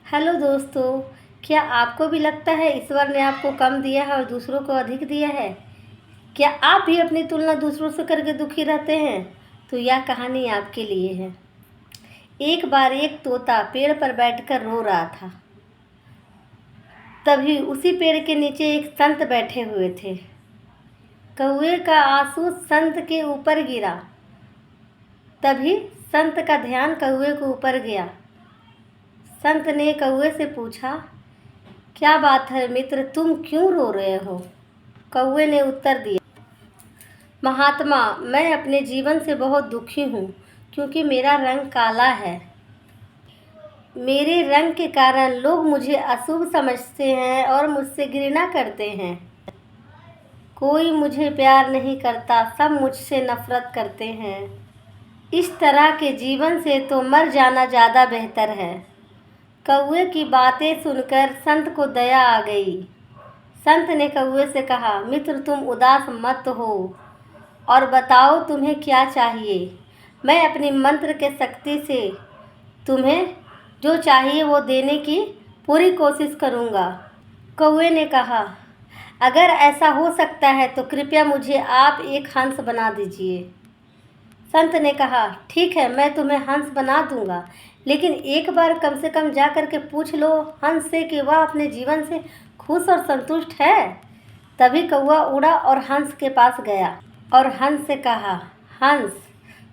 Hello दोस्तों, क्या आपको भी लगता है ईश्वर ने आपको कम दिया है और दूसरों को अधिक दिया है? क्या आप भी अपनी तुलना दूसरों से करके दुखी रहते हैं? तो यह कहानी आपके लिए है। एक बार एक तोता पेड़ पर बैठकर रो रहा था। तभी उसी पेड़ के नीचे एक संत बैठे हुए थे। कौवे का आंसू संत के ऊपर गिरा। तभी संत का ध्यान कौवे के ऊपर गया। संत ने कौवे से पूछा, क्या बात है मित्र, तुम क्यों रो रहे हो? कौवे ने उत्तर दिया, महात्मा, मैं अपने जीवन से बहुत दुखी हूँ क्योंकि मेरा रंग काला है। मेरे रंग के कारण लोग मुझे अशुभ समझते हैं और मुझसे घृणा करते हैं। कोई मुझे प्यार नहीं करता, सब मुझसे नफरत करते हैं। इस तरह के जीवन से तो मर जाना ज़्यादा बेहतर है। कौवे की बातें सुनकर संत को दया आ गई। संत ने कौवे से कहा, मित्र, तुम उदास मत हो और बताओ तुम्हें क्या चाहिए। मैं अपनी मंत्र के शक्ति से तुम्हें जो चाहिए वो देने की पूरी कोशिश करूँगा। कौवे ने कहा, अगर ऐसा हो सकता है तो कृपया मुझे आप एक हंस बना दीजिए। संत ने कहा, ठीक है, मैं तुम्हें हंस बना दूंगा, लेकिन एक बार कम से कम जा कर के पूछ लो हंस से कि वह अपने जीवन से खुश और संतुष्ट है। तभी कौवा उड़ा और हंस के पास गया और हंस से कहा, हंस,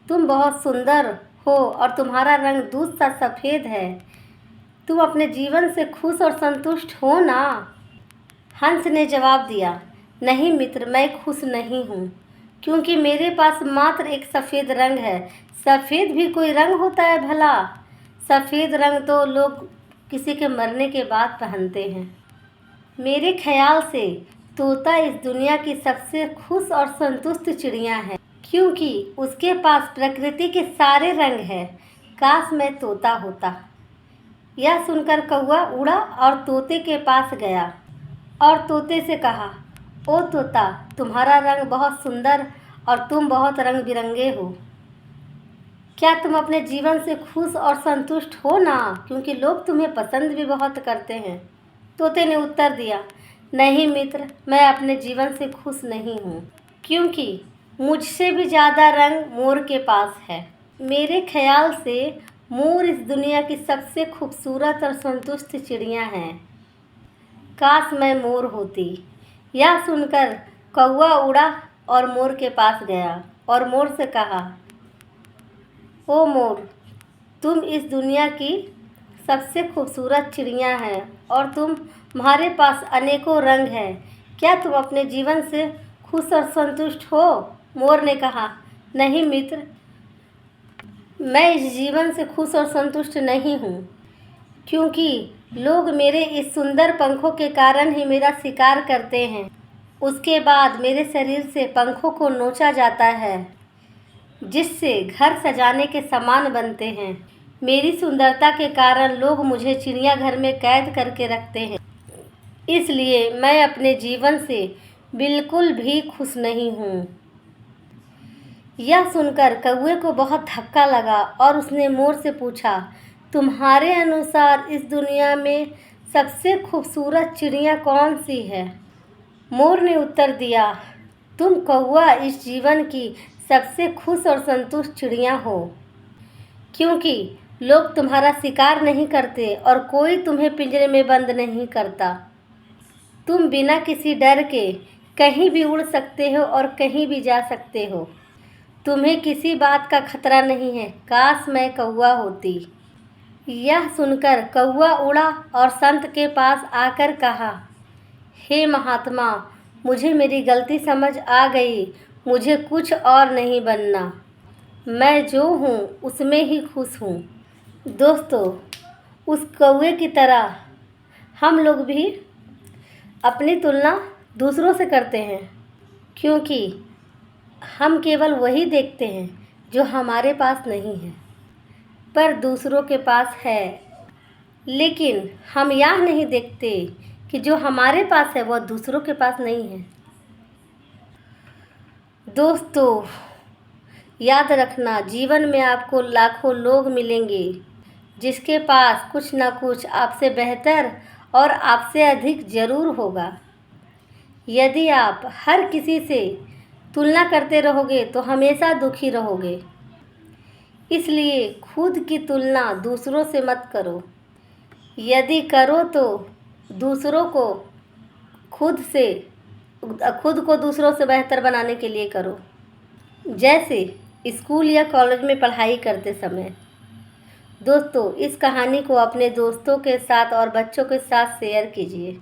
तुम बहुत सुंदर हो और तुम्हारा रंग दूध सा सफ़ेद है। तुम अपने जीवन से खुश और संतुष्ट हो ना? हंस ने जवाब दिया, नहीं मित्र, मैं खुश नहीं हूँ क्योंकि मेरे पास मात्र एक सफ़ेद रंग है। सफ़ेद भी कोई रंग होता है भला? सफ़ेद रंग तो लोग किसी के मरने के बाद पहनते हैं। मेरे ख्याल से तोता इस दुनिया की सबसे खुश और संतुष्ट चिड़िया है क्योंकि उसके पास प्रकृति के सारे रंग हैं। काश मैं तोता होता। यह सुनकर कौवा उड़ा और तोते के पास गया और तोते से कहा, ओ तोता, तुम्हारा रंग बहुत सुंदर और तुम बहुत रंग बिरंगे हो। क्या तुम अपने जीवन से खुश और संतुष्ट हो ना? क्योंकि लोग तुम्हें पसंद भी बहुत करते हैं। तोते ने उत्तर दिया, नहीं मित्र, मैं अपने जीवन से खुश नहीं हूँ क्योंकि मुझसे भी ज़्यादा रंग मोर के पास है। मेरे ख्याल से मोर इस दुनिया की सबसे खूबसूरत और संतुष्ट चिड़िया हैं। काश मैं मोर होती। यह सुनकर कौवा उड़ा और मोर के पास गया और मोर से कहा, ओ मोर, तुम इस दुनिया की सबसे खूबसूरत चिड़िया हैं और तुम्हारे पास अनेकों रंग हैं। क्या तुम अपने जीवन से खुश और संतुष्ट हो? मोर ने कहा, नहीं मित्र, मैं इस जीवन से खुश और संतुष्ट नहीं हूँ क्योंकि लोग मेरे इस सुंदर पंखों के कारण ही मेरा शिकार करते हैं। उसके बाद मेरे शरीर से पंखों को नोचा जाता है जिससे घर सजाने के सामान बनते हैं। मेरी सुंदरता के कारण लोग मुझे चिड़ियाघर में कैद करके रखते हैं। इसलिए मैं अपने जीवन से बिल्कुल भी खुश नहीं हूँ। यह सुनकर कौवे को बहुत धक्का लगा और उसने मोर से पूछा, तुम्हारे अनुसार इस दुनिया में सबसे खूबसूरत चिड़िया कौन सी है? मोर ने उत्तर दिया, तुम कौवा इस जीवन की सबसे खुश और संतुष्ट चिड़िया हो क्योंकि लोग तुम्हारा शिकार नहीं करते और कोई तुम्हें पिंजरे में बंद नहीं करता। तुम बिना किसी डर के कहीं भी उड़ सकते हो और कहीं भी जा सकते हो। तुम्हें किसी बात का खतरा नहीं है। काश मैं कौवा होती। यह सुनकर कौवा उड़ा और संत के पास आकर कहा, हे महात्मा, मुझे मेरी गलती समझ आ गई। मुझे कुछ और नहीं बनना। मैं जो हूँ उसमें ही खुश हूँ। दोस्तों, उस कौवे की तरह हम लोग भी अपनी तुलना दूसरों से करते हैं क्योंकि हम केवल वही देखते हैं जो हमारे पास नहीं है पर दूसरों के पास है। लेकिन हम यह नहीं देखते कि जो हमारे पास है वह दूसरों के पास नहीं है। दोस्तों, याद रखना, जीवन में आपको लाखों लोग मिलेंगे जिसके पास कुछ न कुछ आपसे बेहतर और आपसे अधिक ज़रूर होगा। यदि आप हर किसी से तुलना करते रहोगे तो हमेशा दुखी रहोगे। इसलिए खुद की तुलना दूसरों से मत करो। यदि करो तो दूसरों को खुद को दूसरों से बेहतर बनाने के लिए करो। जैसे स्कूल या कॉलेज में पढ़ाई करते समय। दोस्तों, इस कहानी को अपने दोस्तों के साथ और बच्चों के साथ शेयर कीजिए।